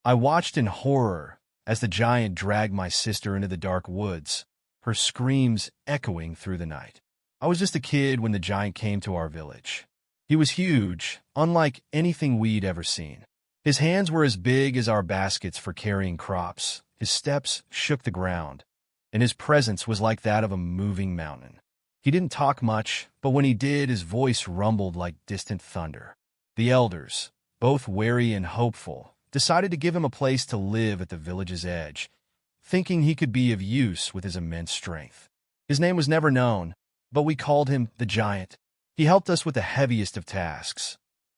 I watched in horror as the giant dragged my sister into the dark woods, her screams echoing through the night. I was just a kid when the giant came to our village. He was huge, unlike anything we'd ever seen. His hands were as big as our baskets for carrying crops, his steps shook the ground, and his presence was like that of a moving mountain. He didn't talk much, but when he did, his voice rumbled like distant thunder. The elders, both wary and hopeful, decided to give him a place to live at the village's edge, thinking he could be of use with his immense strength. His name was never known, but we called him the Giant. He helped us with the heaviest of tasks,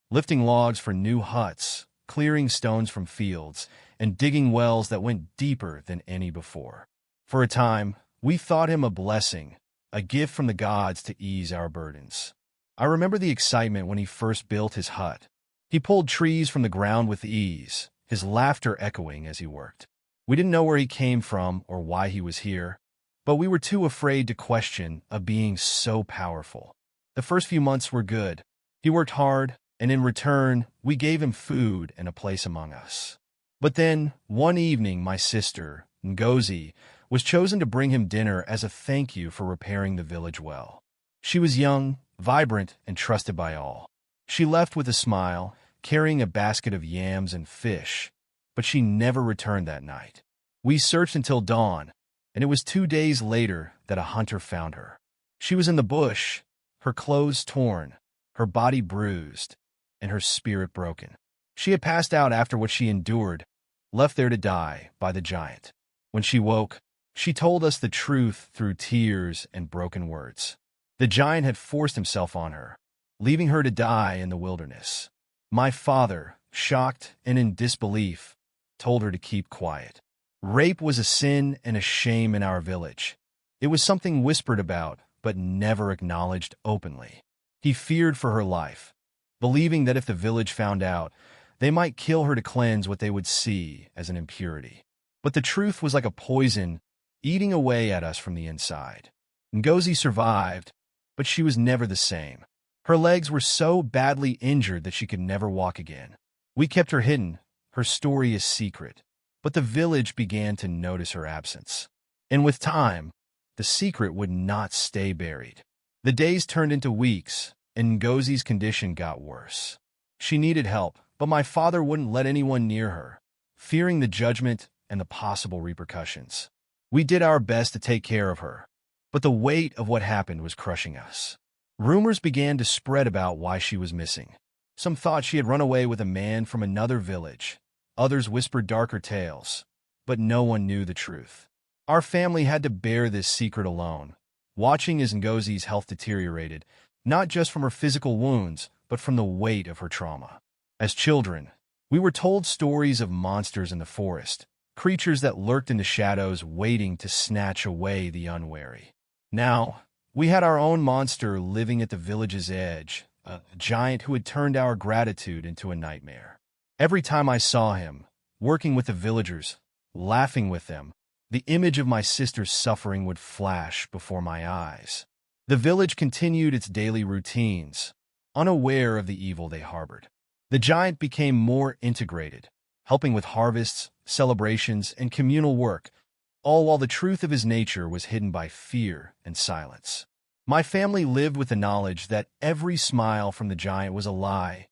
lifting logs for new huts, clearing stones from fields, and digging wells that went deeper than any before. For a time, we thought him a blessing, a gift from the gods to ease our burdens. I remember the excitement when he first built his hut. He pulled trees from the ground with ease, his laughter echoing as he worked. We didn't know where he came from or why he was here, but we were too afraid to question a being so powerful. The first few months were good. He worked hard, and in return, we gave him food and a place among us. But then, one evening, my sister, Ngozi, was chosen to bring him dinner as a thank you for repairing the village well. She was young, vibrant, and trusted by all. She left with a smile, carrying a basket of yams and fish, but she never returned that night. We searched until dawn, and it was 2 days later that a hunter found her. She was in the bush, her clothes torn, her body bruised, and her spirit broken. She had passed out after what she endured, left there to die by the giant. When she woke, she told us the truth through tears and broken words. The giant had forced himself on her, leaving her to die in the wilderness. My father, shocked and in disbelief, told her to keep quiet. Rape was a sin and a shame in our village. It was something whispered about, but never acknowledged openly. He feared for her life, believing that if the village found out, they might kill her to cleanse what they would see as an impurity. But the truth was like a poison, eating away at us from the inside. Ngozi survived, but she was never the same. Her legs were so badly injured that she could never walk again. We kept her hidden, her story a secret, but the village began to notice her absence. And with time, the secret would not stay buried. The days turned into weeks, and Ngozi's condition got worse. She needed help, but my father wouldn't let anyone near her, fearing the judgment and the possible repercussions. We did our best to take care of her, but the weight of what happened was crushing us. Rumors began to spread about why she was missing. Some thought she had run away with a man from another village. Others whispered darker tales, but no one knew the truth. Our family had to bear this secret alone, watching as Ngozi's health deteriorated, not just from her physical wounds, but from the weight of her trauma. As children, we were told stories of monsters in the forest, creatures that lurked in the shadows waiting to snatch away the unwary. Now, we had our own monster living at the village's edge, a giant who had turned our gratitude into a nightmare. Every time I saw him, working with the villagers, laughing with them, the image of my sister's suffering would flash before my eyes. The village continued its daily routines, unaware of the evil they harbored. The giant became more integrated, helping with harvests, celebrations, and communal work, all while the truth of his nature was hidden by fear and silence. My family lived with the knowledge that every smile from the giant was a lie,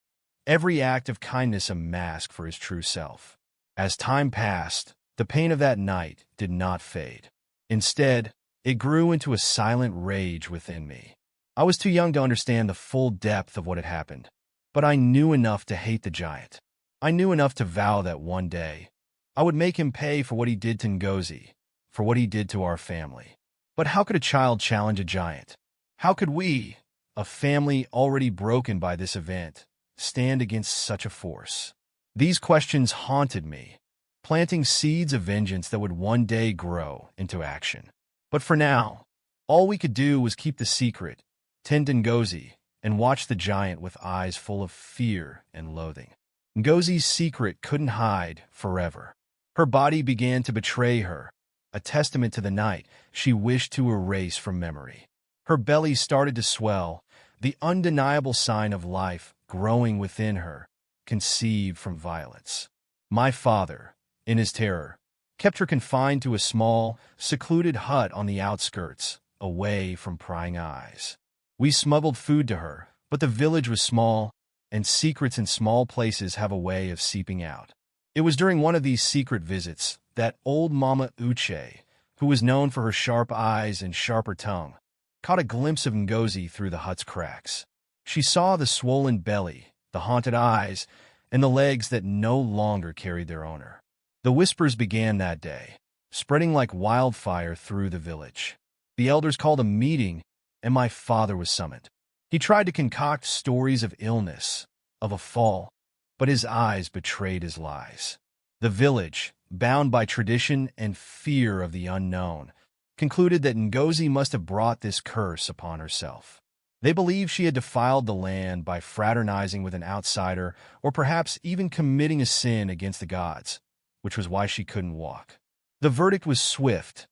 every act of kindness a mask for his true self. As time passed, the pain of that night did not fade. Instead, it grew into a silent rage within me. I was too young to understand the full depth of what had happened, but I knew enough to hate the giant. I knew enough to vow that one day, I would make him pay for what he did to Ngozi, for what he did to our family. But how could a child challenge a giant? How could we, a family already broken by this event, stand against such a force? These questions haunted me, planting seeds of vengeance that would one day grow into action. But for now, all we could do was keep the secret, tend Ngozi, and watch the giant with eyes full of fear and loathing. Ngozi's secret couldn't hide forever. Her body began to betray her, a testament to the night she wished to erase from memory. Her belly started to swell, the undeniable sign of life growing within her, conceived from violence. My father, in his terror, kept her confined to a small, secluded hut on the outskirts, away from prying eyes. We smuggled food to her, but the village was small, and secrets in small places have a way of seeping out. It was during one of these secret visits that old Mama Uche, who was known for her sharp eyes and sharper tongue, caught a glimpse of Ngozi through the hut's cracks. She saw the swollen belly, the haunted eyes, and the legs that no longer carried their owner. The whispers began that day, spreading like wildfire through the village. The elders called a meeting, and my father was summoned. He tried to concoct stories of illness, of a fall, but his eyes betrayed his lies. The village, bound by tradition and fear of the unknown, concluded that Ngozi must have brought this curse upon herself. They believed she had defiled the land by fraternizing with an outsider or perhaps even committing a sin against the gods, which was why she couldn't walk. The verdict was swift.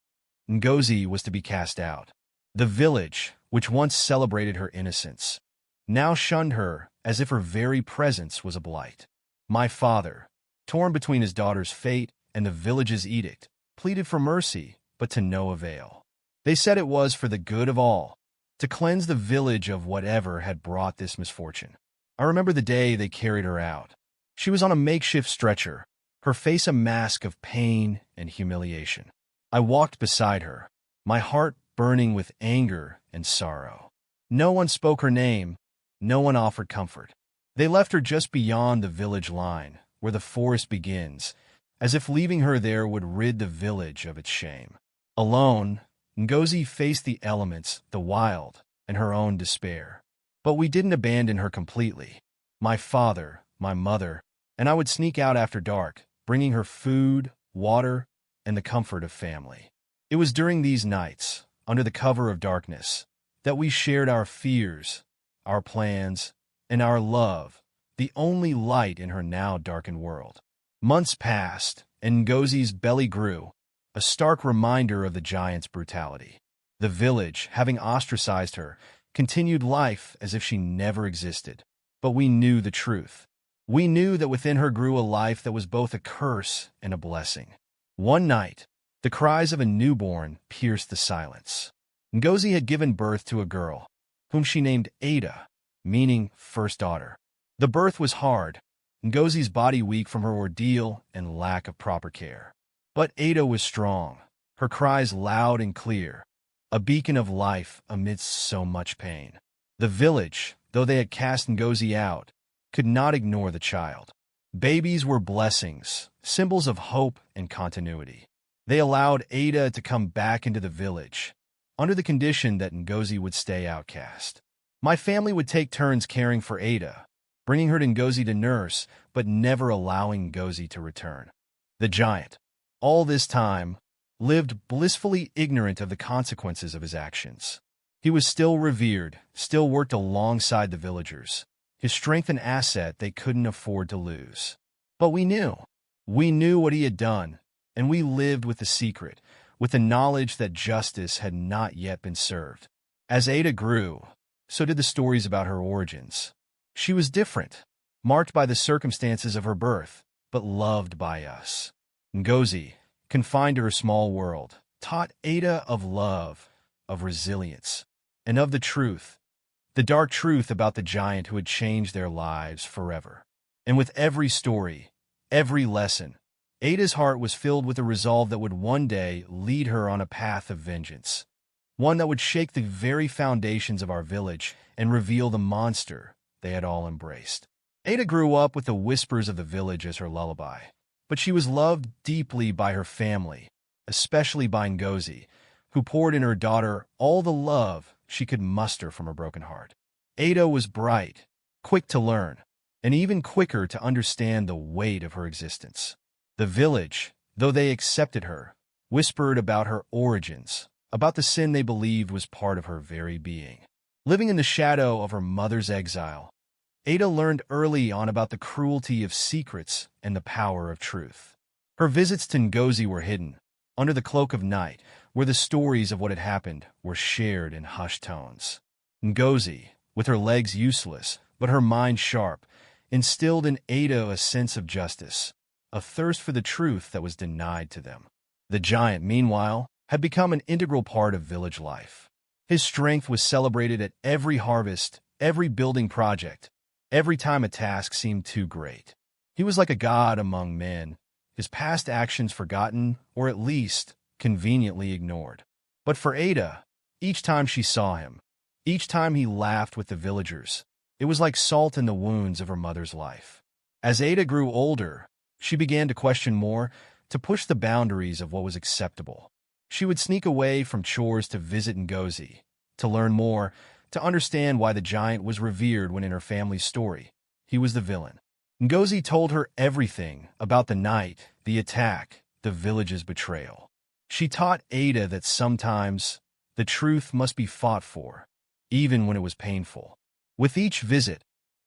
Ngozi was to be cast out. The village, which once celebrated her innocence, now shunned her as if her very presence was a blight. My father, torn between his daughter's fate and the village's edict, pleaded for mercy, but to no avail. They said it was for the good of all, to cleanse the village of whatever had brought this misfortune. I remember the day they carried her out. She was on a makeshift stretcher, her face a mask of pain and humiliation. I walked beside her, my heart burning with anger and sorrow. No one spoke her name, no one offered comfort. They left her just beyond the village line, where the forest begins, as if leaving her there would rid the village of its shame. Alone, Ngozi faced the elements, the wild, and her own despair. But we didn't abandon her completely. My father, my mother, and I would sneak out after dark, bringing her food, water, and the comfort of family. It was during these nights, under the cover of darkness, that we shared our fears, our plans, and our love, the only light in her now darkened world. Months passed, and Ngozi's belly grew, a stark reminder of the giant's brutality. The village, having ostracized her, continued life as if she never existed. But we knew the truth. We knew that within her grew a life that was both a curse and a blessing. One night, the cries of a newborn pierced the silence. Ngozi had given birth to a girl, whom she named Adah, meaning first daughter. The birth was hard, Ngozi's body weak from her ordeal and lack of proper care. But Adah was strong, her cries loud and clear, a beacon of life amidst so much pain. The village, though they had cast Ngozi out, could not ignore the child. Babies were blessings, symbols of hope and continuity. They allowed Adah to come back into the village, under the condition that Ngozi would stay outcast. My family would take turns caring for Adah, bringing her to Ngozi to nurse, but never allowing Ngozi to return. The giant, all this time, lived blissfully ignorant of the consequences of his actions. He was still revered, still worked alongside the villagers, his strength an asset they couldn't afford to lose. But we knew what he had done, and we lived with the secret, with the knowledge that justice had not yet been served. As Adah grew, so did the stories about her origins. She was different, marked by the circumstances of her birth, but loved by us. Ngozi, confined to her small world, taught Adah of love, of resilience, and of the truth, the dark truth about the giant who had changed their lives forever. And with every story, every lesson, Adah's heart was filled with a resolve that would one day lead her on a path of vengeance, one that would shake the very foundations of our village and reveal the monster they had all embraced. Adah grew up with the whispers of the village as her lullaby, but she was loved deeply by her family, especially by Ngozi, who poured in her daughter all the love she could muster from her broken heart. Adah was bright, quick to learn, and even quicker to understand the weight of her existence. The village, though they accepted her, whispered about her origins, about the sin they believed was part of her very being. Living in the shadow of her mother's exile, Adah learned early on about the cruelty of secrets and the power of truth. Her visits to Ngozi were hidden, under the cloak of night, where the stories of what had happened were shared in hushed tones. Ngozi, with her legs useless, but her mind sharp, instilled in Adah a sense of justice, a thirst for the truth that was denied to them. The giant, meanwhile, had become an integral part of village life. His strength was celebrated at every harvest, every building project, every time a task seemed too great. He was like a god among men, his past actions forgotten or at least conveniently ignored. But for Adah, each time she saw him, each time he laughed with the villagers, it was like salt in the wounds of her mother's life. As Adah grew older, she began to question more, to push the boundaries of what was acceptable. She would sneak away from chores to visit Ngozi, to learn more, to understand why the giant was revered when in her family's story, he was the villain. Ngozi told her everything about the night, the attack, the village's betrayal. She taught Adah that sometimes the truth must be fought for, even when it was painful. With each visit,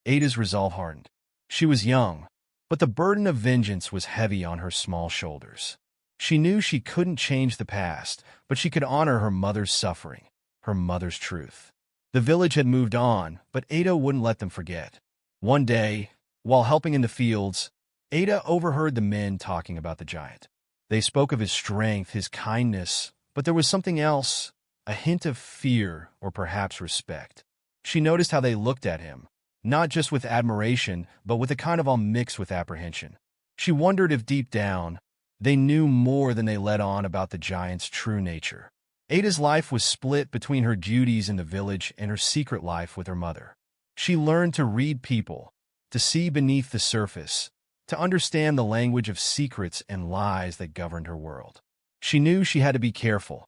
Adah's resolve hardened. She was young, but the burden of vengeance was heavy on her small shoulders. She knew she couldn't change the past, but she could honor her mother's suffering, her mother's truth. The village had moved on, but Adah wouldn't let them forget. One day, while helping in the fields, Adah overheard the men talking about the giant. They spoke of his strength, his kindness, but there was something else, a hint of fear or perhaps respect. She noticed how they looked at him, not just with admiration, but with a kind of awe mixed with apprehension. She wondered if deep down, they knew more than they let on about the giant's true nature. Adah's life was split between her duties in the village and her secret life with her mother. She learned to read people, to see beneath the surface, to understand the language of secrets and lies that governed her world. She knew she had to be careful.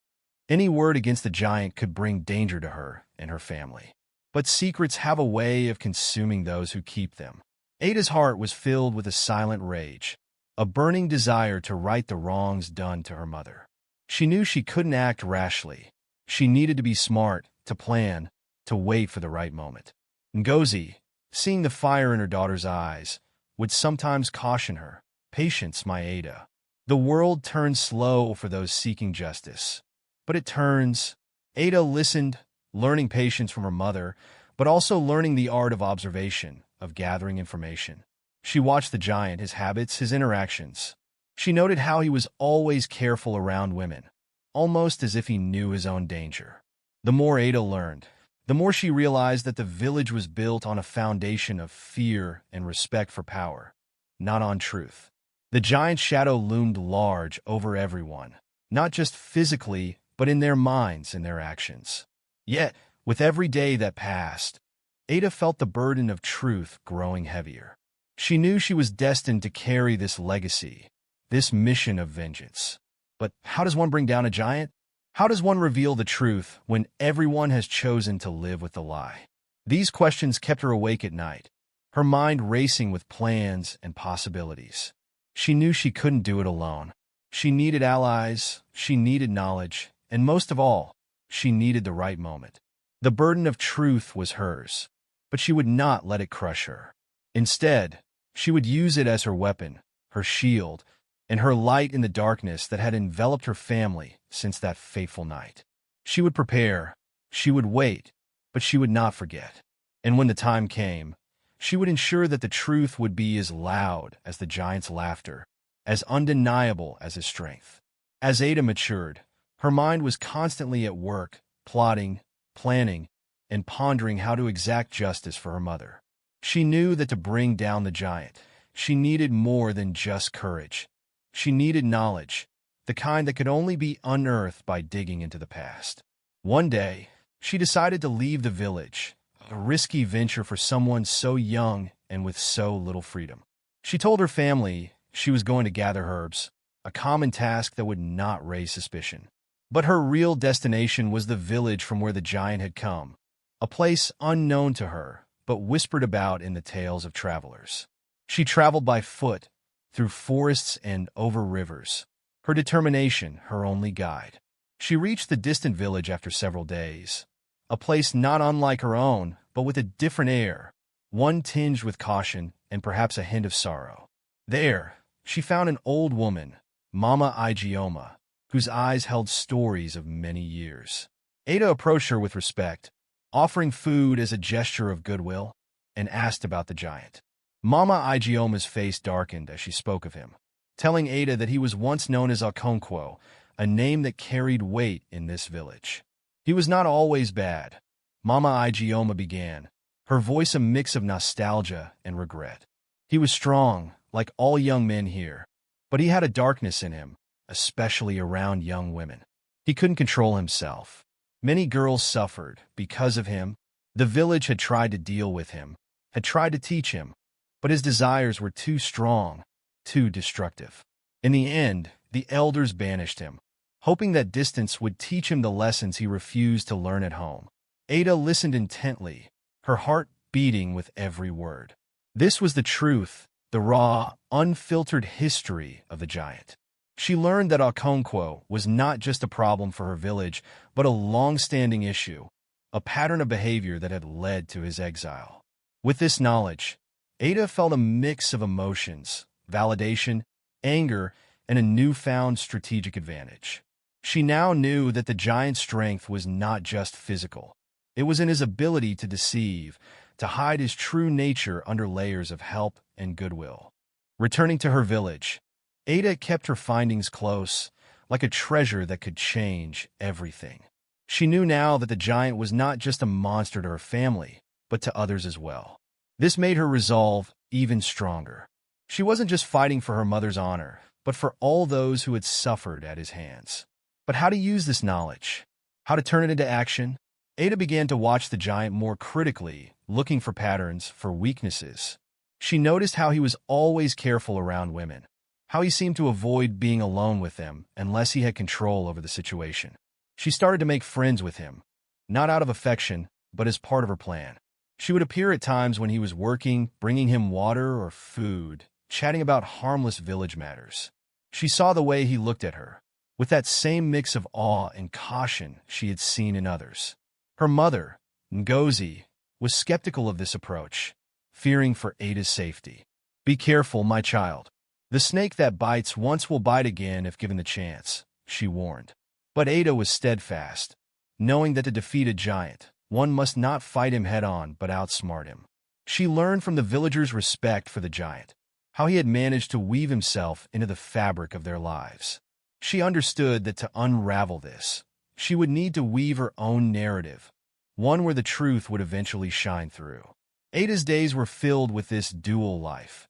Any word against the giant could bring danger to her and her family. But secrets have a way of consuming those who keep them. Adah's heart was filled with a silent rage, a burning desire to right the wrongs done to her mother. She knew she couldn't act rashly. She needed to be smart, to plan, to wait for the right moment. Ngozi, seeing the fire in her daughter's eyes, would sometimes caution her, "Patience, my Adah. The world turns slow for those seeking justice, but it turns." Adah listened, learning patience from her mother, but also learning the art of observation, of gathering information. She watched the giant, his habits, his interactions. She noted how he was always careful around women, almost as if he knew his own danger. The more Adah learned, the more she realized that the village was built on a foundation of fear and respect for power, not on truth. The giant's shadow loomed large over everyone, not just physically, but in their minds and their actions. Yet, with every day that passed, Adah felt the burden of truth growing heavier. She knew she was destined to carry this legacy, this mission of vengeance. But how does one bring down a giant? How does one reveal the truth when everyone has chosen to live with the lie? These questions kept her awake at night, her mind racing with plans and possibilities. She knew she couldn't do it alone. She needed allies, she needed knowledge, and most of all, she needed the right moment. The burden of truth was hers, but she would not let it crush her. Instead, she would use it as her weapon, her shield, and her light in the darkness that had enveloped her family since that fateful night. She would prepare, she would wait, but she would not forget. And when the time came, she would ensure that the truth would be as loud as the giant's laughter, as undeniable as his strength. As Adah matured, her mind was constantly at work, plotting, planning, and pondering how to exact justice for her mother. She knew that to bring down the giant, she needed more than just courage. She needed knowledge, the kind that could only be unearthed by digging into the past. One day, she decided to leave the village, a risky venture for someone so young and with so little freedom. She told her family she was going to gather herbs, a common task that would not raise suspicion. But her real destination was the village from where the giant had come, a place unknown to her, but whispered about in the tales of travelers. She traveled by foot, through forests and over rivers, her determination her only guide. She reached the distant village after several days, a place not unlike her own, but with a different air, one tinged with caution and perhaps a hint of sorrow. There, she found an old woman, Mama Igioma, whose eyes held stories of many years. Adah approached her with respect, offering food as a gesture of goodwill, and asked about the giant. Mama Igioma's face darkened as she spoke of him. telling Adah that he was once known as Okonkwo, a name that carried weight in this village. He was not always bad. Mama Igioma began, her voice a mix of nostalgia and regret. He was strong, like all young men here, but he had a darkness in him, especially around young women. He couldn't control himself. Many girls suffered because of him. The village had tried to deal with him, had tried to teach him, but his desires were too strong, too destructive. In the end, the elders banished him, hoping that distance would teach him the lessons he refused to learn at home. Adah listened intently, her heart beating with every word. This was the truth, the raw, unfiltered history of the giant. She learned that Okonkwo was not just a problem for her village, but a long-standing issue, a pattern of behavior that had led to his exile. With this knowledge, Adah felt a mix of emotions, validation, anger, and a newfound strategic advantage. She now knew that the giant's strength was not just physical. It was in his ability to deceive, to hide his true nature under layers of help and goodwill. Returning to her village, Adah kept her findings close, like a treasure that could change everything. She knew now that the giant was not just a monster to her family, but to others as well. This made her resolve even stronger. She wasn't just fighting for her mother's honor, but for all those who had suffered at his hands. But how to use this knowledge? How to turn it into action? Adah began to watch the giant more critically, looking for patterns, for weaknesses. She noticed how he was always careful around women, how he seemed to avoid being alone with them unless he had control over the situation. She started to make friends with him, not out of affection, but as part of her plan. She would appear at times when he was working, bringing him water or food, chatting about harmless village matters. She saw the way he looked at her, with that same mix of awe and caution she had seen in others. Her mother, Ngozi, was skeptical of this approach, fearing for Adah's safety. "Be careful, my child. The snake that bites once will bite again if given the chance," she warned. But Adah was steadfast, knowing that to defeat a giant, one must not fight him head-on but outsmart him. She learned from the villagers' respect for the giant, how he had managed to weave himself into the fabric of their lives. She understood that to unravel this, she would need to weave her own narrative, one where the truth would eventually shine through. Adah's days were filled with this dual life,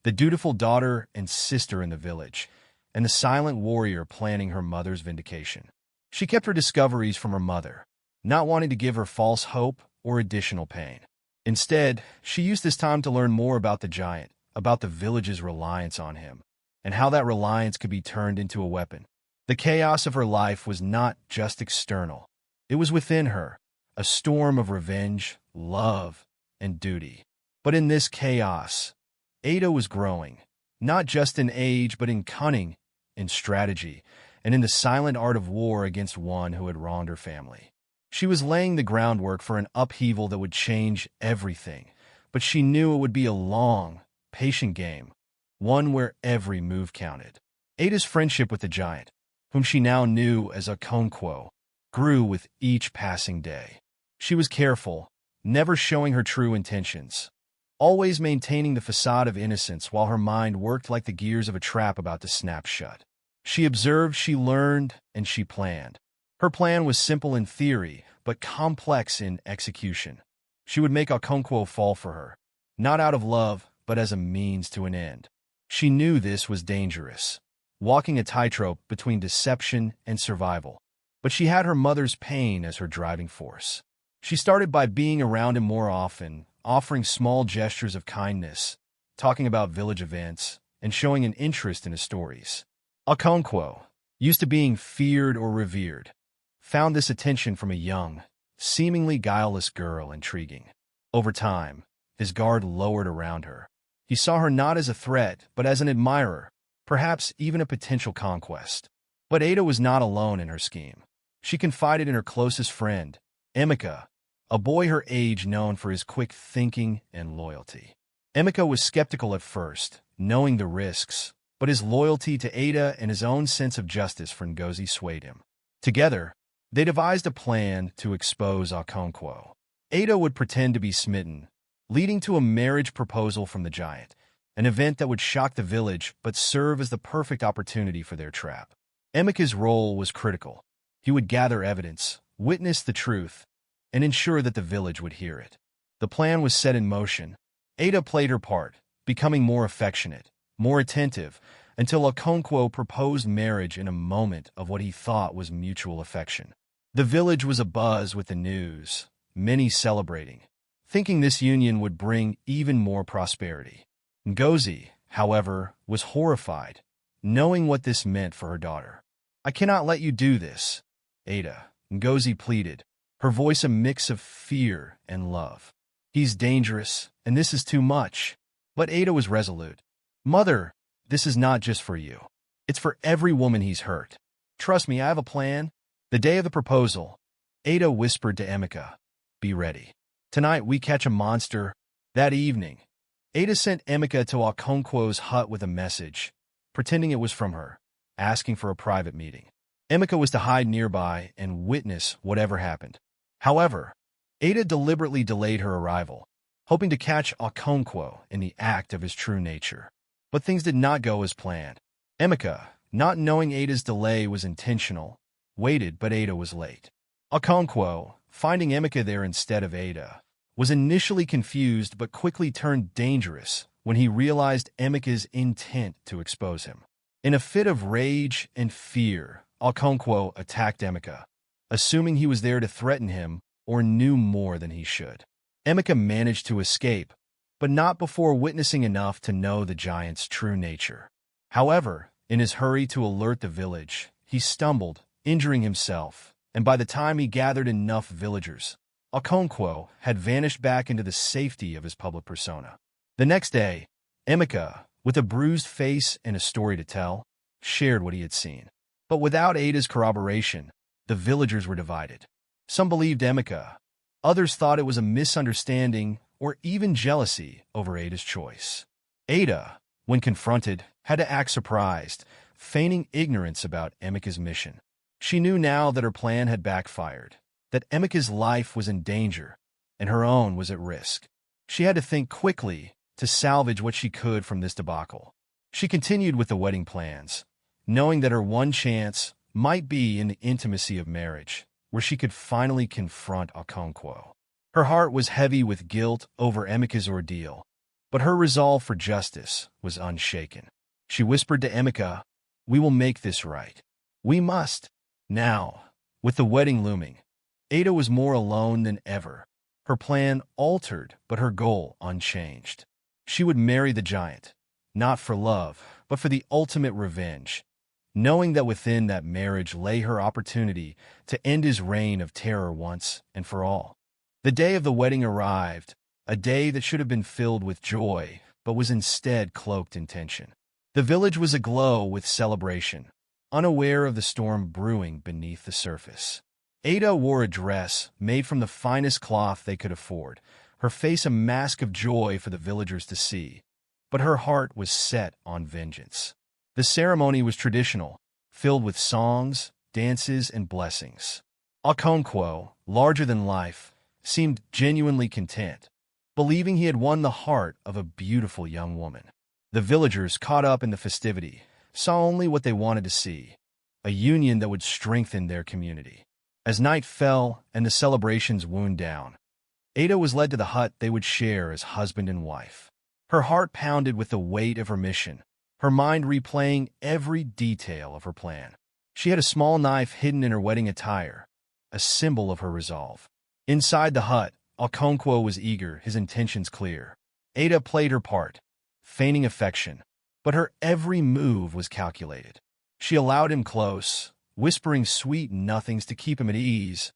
the dutiful daughter and sister in the village, and the silent warrior planning her mother's vindication. She kept her discoveries from her mother, not wanting to give her false hope or additional pain. Instead, she used this time to learn more about the giant, about the village's reliance on him, and how that reliance could be turned into a weapon. The chaos of her life was not just external. It was within her, a storm of revenge, love, and duty. But in this chaos, Adah was growing, not just in age, but in cunning, in strategy, and in the silent art of war against one who had wronged her family. She was laying the groundwork for an upheaval that would change everything, but she knew it would be a long, patient game, one where every move counted. Adah's friendship with the giant, whom she now knew as Okonkwo, grew with each passing day. She was careful, never showing her true intentions, always maintaining the facade of innocence while her mind worked like the gears of a trap about to snap shut. She observed, she learned, and she planned. Her plan was simple in theory, but complex in execution. She would make Okonkwo fall for her, not out of love, but as a means to an end. She knew this was dangerous, walking a tightrope between deception and survival, but she had her mother's pain as her driving force. She started by being around him more often, offering small gestures of kindness, talking about village events, and showing an interest in his stories. Okonkwo, used to being feared or revered, found this attention from a young, seemingly guileless girl intriguing. Over time, his guard lowered around her. He saw her not as a threat, but as an admirer, perhaps even a potential conquest. But Adah was not alone in her scheme. She confided in her closest friend, Emeka, a boy her age known for his quick thinking and loyalty. Emeka was skeptical at first, knowing the risks, but his loyalty to Adah and his own sense of justice for Ngozi swayed him. Together, they devised a plan to expose Okonkwo. Adah would pretend to be smitten, leading to a marriage proposal from the giant, an event that would shock the village but serve as the perfect opportunity for their trap. Emeka's role was critical. He would gather evidence, witness the truth, and ensure that the village would hear it. The plan was set in motion. Adah played her part, becoming more affectionate, more attentive, until Okonkwo proposed marriage in a moment of what he thought was mutual affection. The village was abuzz with the news, many celebrating, thinking this union would bring even more prosperity. Ngozi, however, was horrified, knowing what this meant for her daughter. "I cannot let you do this, Adah," Ngozi pleaded, her voice a mix of fear and love. "He's dangerous, and this is too much." But Adah was resolute. "Mother, this is not just for you. It's for every woman he's hurt. Trust me, I have a plan." The day of the proposal, Adah whispered to Emeka, "Be ready. Tonight we catch a monster." That evening, Adah sent Emeka to Okonkwo's hut with a message, pretending it was from her, asking for a private meeting. Emeka was to hide nearby and witness whatever happened. However, Adah deliberately delayed her arrival, hoping to catch Okonkwo in the act of his true nature. But things did not go as planned. Emeka, not knowing Adah's delay was intentional, waited, but Adah was late. Okonkwo, finding Emeka there instead of Adah, was initially confused but quickly turned dangerous when he realized Emeka's intent to expose him. In a fit of rage and fear, Okonkwo attacked Emeka, assuming he was there to threaten him or knew more than he should. Emeka managed to escape, but not before witnessing enough to know the giant's true nature. However, in his hurry to alert the village, he stumbled, injuring himself, and by the time he gathered enough villagers, Okonkwo had vanished back into the safety of his public persona. The next day, Emeka, with a bruised face and a story to tell, shared what he had seen. But without Adah's corroboration, the villagers were divided. Some believed Emeka, others thought it was a misunderstanding or even jealousy over Adah's choice. Adah, when confronted, had to act surprised, feigning ignorance about Emeka's mission. She knew now that her plan had backfired, that Emeka's life was in danger, and her own was at risk. She had to think quickly to salvage what she could from this debacle. She continued with the wedding plans, knowing that her one chance might be in the intimacy of marriage, where she could finally confront Okonkwo. Her heart was heavy with guilt over Emeka's ordeal, but her resolve for justice was unshaken. She whispered to Emeka, "We will make this right. We must." Now, with the wedding looming, Adah was more alone than ever. Her plan altered, but her goal unchanged. She would marry the giant, not for love, but for the ultimate revenge, knowing that within that marriage lay her opportunity to end his reign of terror once and for all. The day of the wedding arrived, a day that should have been filled with joy, but was instead cloaked in tension. The village was aglow with celebration, unaware of the storm brewing beneath the surface. Adah wore a dress made from the finest cloth they could afford, her face a mask of joy for the villagers to see, but her heart was set on vengeance. The ceremony was traditional, filled with songs, dances, and blessings. Okonkwo, larger than life, seemed genuinely content, believing he had won the heart of a beautiful young woman. The villagers, caught up in the festivity, saw only what they wanted to see, a union that would strengthen their community. As night fell and the celebrations wound down, Adah was led to the hut they would share as husband and wife. Her heart pounded with the weight of her mission, her mind replaying every detail of her plan. She had a small knife hidden in her wedding attire, a symbol of her resolve. Inside the hut, Okonkwo was eager, his intentions clear. Adah played her part, feigning affection, but her every move was calculated. She allowed him close, whispering sweet nothings to keep him at ease,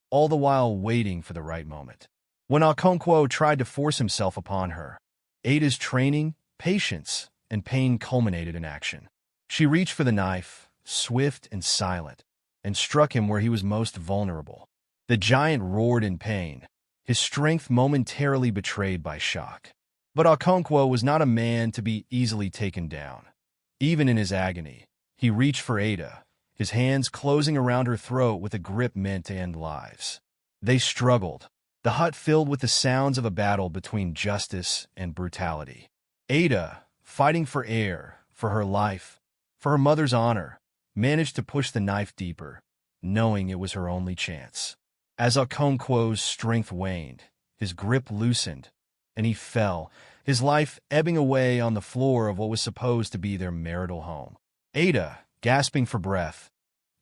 all the while waiting for the right moment. When Okonkwo tried to force himself upon her, Adah's training, patience, and pain culminated in action. She reached for the knife, swift and silent, and struck him where he was most vulnerable. The giant roared in pain, his strength momentarily betrayed by shock. But Okonkwo was not a man to be easily taken down. Even in his agony, he reached for Adah, his hands closing around her throat with a grip meant to end lives. They struggled, the hut filled with the sounds of a battle between justice and brutality. Adah, fighting for air, for her life, for her mother's honor, managed to push the knife deeper, knowing it was her only chance. As Okonkwo's strength waned, his grip loosened, and he fell, his life ebbing away on the floor of what was supposed to be their marital home. Adah, gasping for breath,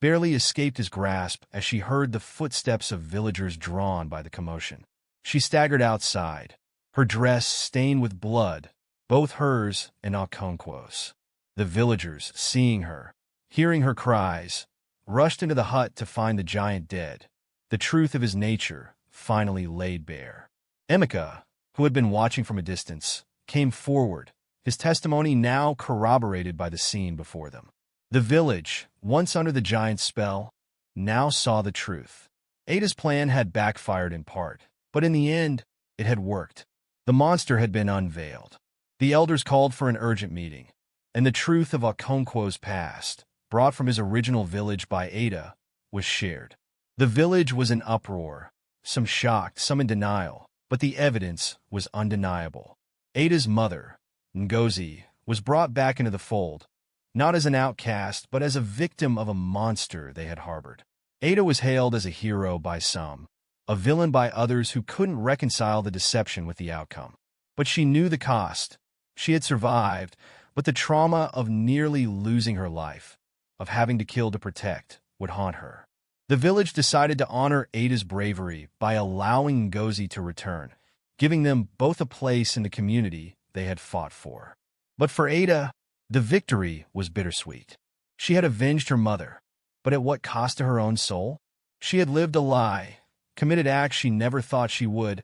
barely escaped his grasp as she heard the footsteps of villagers drawn by the commotion. She staggered outside, her dress stained with blood, both hers and Okonkwo's. The villagers, seeing her, hearing her cries, rushed into the hut to find the giant dead. The truth of his nature finally laid bare. Emeka, who had been watching from a distance, came forward, his testimony now corroborated by the scene before them. The village, once under the giant's spell, now saw the truth. Adah's plan had backfired in part, but in the end, it had worked. The monster had been unveiled. The elders called for an urgent meeting, and the truth of Okonkwo's past, brought from his original village by Adah, was shared. The village was in uproar, some shocked, some in denial, but the evidence was undeniable. Adah's mother, Ngozi, was brought back into the fold, not as an outcast, but as a victim of a monster they had harbored. Adah was hailed as a hero by some, a villain by others who couldn't reconcile the deception with the outcome. But she knew the cost. She had survived, but the trauma of nearly losing her life, of having to kill to protect, would haunt her. The village decided to honor Adah's bravery by allowing Ngozi to return, giving them both a place in the community they had fought for. But for Adah, the victory was bittersweet. She had avenged her mother, but at what cost to her own soul? She had lived a lie, committed acts she never thought she would,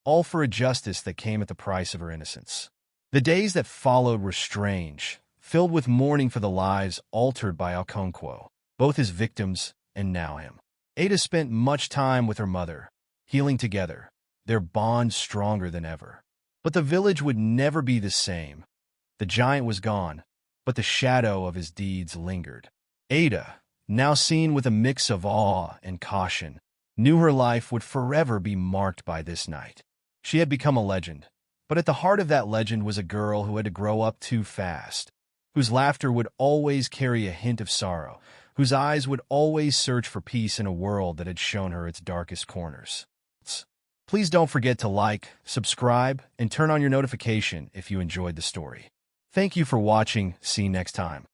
all for a justice that came at the price of her innocence. The days that followed were strange, filled with mourning for the lives altered by Okonkwo, both his victims and now him. Adah spent much time with her mother, healing together, their bond stronger than ever. But the village would never be the same. The giant was gone, but the shadow of his deeds lingered. Adah, now seen with a mix of awe and caution, knew her life would forever be marked by this night. She had become a legend, but at the heart of that legend was a girl who had to grow up too fast, whose laughter would always carry a hint of sorrow, whose eyes would always search for peace in a world that had shown her its darkest corners. Please don't forget to like, subscribe, and turn on your notification if you enjoyed the story. Thank you for watching. See you next time.